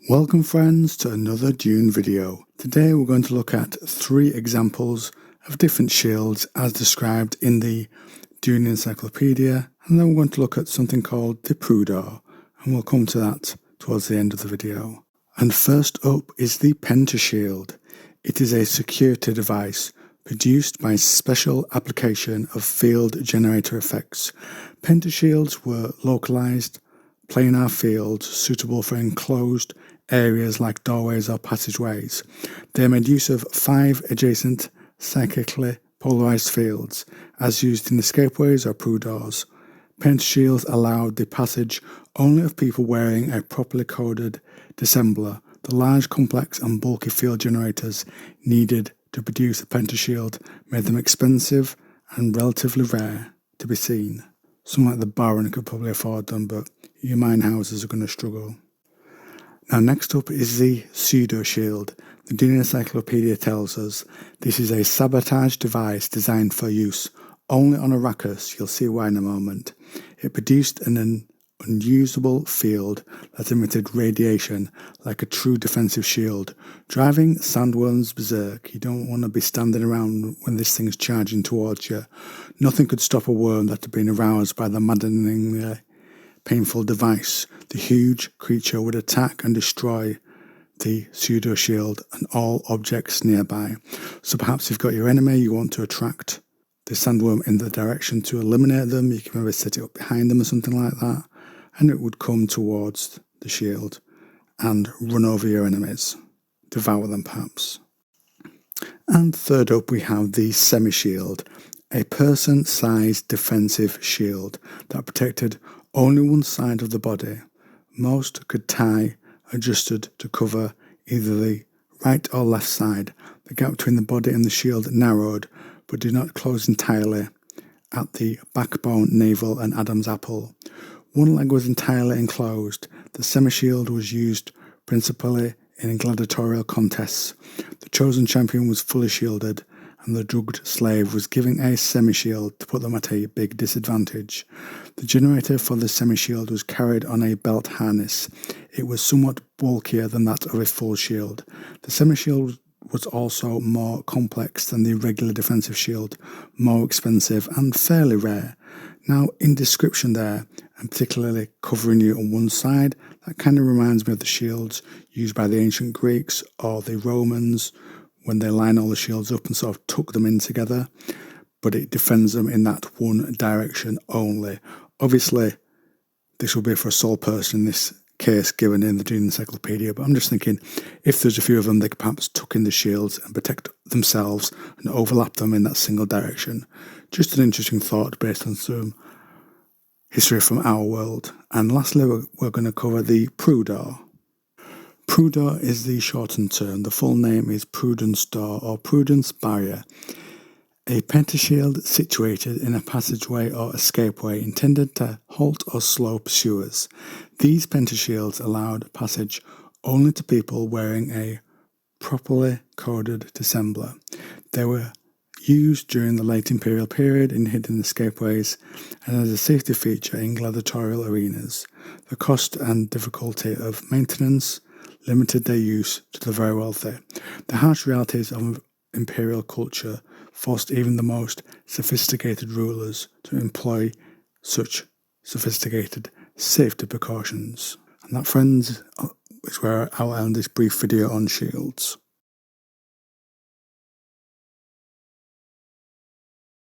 Welcome friends to another Dune video. Today we're going to look at 3 examples of different shields as described in the Dune Encyclopaedia, and then we're going to look at something called the Prudor, and we'll come to that towards the end of the video. And first up is the Pentashield. It is a security device produced by special application of field generator effects. Pentashields were localized planar fields suitable for enclosed areas like doorways or passageways. They made use of 5 adjacent cyclically polarized fields, as used in escapeways or prudors. Pentashields allowed the passage only of people wearing a properly coded dissembler. The large, complex and bulky field generators needed to produce a pentashield made them expensive and relatively rare to be seen. Someone like the Baron could probably afford them, but your mine houses are going to struggle. Now next up is the pseudo-shield. The Dune Encyclopaedia tells us this is a sabotage device designed for use only on Arrakis. You'll see why in a moment. It produced an unusable field that emitted radiation like a true defensive shield, driving sandworms berserk. You don't want to be standing around when this thing's charging towards you. Nothing could stop a worm that had been aroused by the maddeningly painful device. The huge creature would attack and destroy the pseudo-shield and all objects nearby. So perhaps you've got your enemy, you want to attract the sandworm in the direction to eliminate them. You can maybe set it up behind them or something like that, and it would come towards the shield and run over your enemies, devour them perhaps. And third up we have the semi-shield, a person-sized defensive shield that protected only one side of the body. Most could tie adjusted to cover either the right or left side. The gap between the body and the shield narrowed but did not close entirely at the backbone, navel and Adam's apple. One leg was entirely enclosed. The semi-shield was used principally in gladiatorial contests. The chosen champion was fully shielded, and the drugged slave was given a semi-shield to put them at a big disadvantage. The generator for the semi-shield was carried on a belt harness. It was somewhat bulkier than that of a full shield. The semi-shield was also more complex than the regular defensive shield, more expensive and fairly rare. Now, in description there, and particularly covering you on one side, that kind of reminds me of the shields used by the ancient Greeks or the Romans when they line all the shields up and sort of tuck them in together, but it defends them in that one direction only. Obviously, this will be for a sole person in this case given in the Dune Encyclopaedia, but I'm just thinking if there's a few of them, they could perhaps tuck in the shields and protect themselves and overlap them in that single direction. Just an interesting thought based on some history from our world. And lastly, we're going to cover the Prudor. Prudor is the shortened term. The full name is Prudence Door or Prudence Barrier. A pentashield situated in a passageway or escapeway intended to halt or slow pursuers. These pentashields allowed passage only to people wearing a properly coded dissembler. They were used during the late Imperial period in hidden escapeways and as a safety feature in gladiatorial arenas. The cost and difficulty of maintenance limited their use to the very wealthy. The harsh realities of imperial culture forced even the most sophisticated rulers to employ such sophisticated safety precautions. And that, friends, is where I'll end this brief video on shields.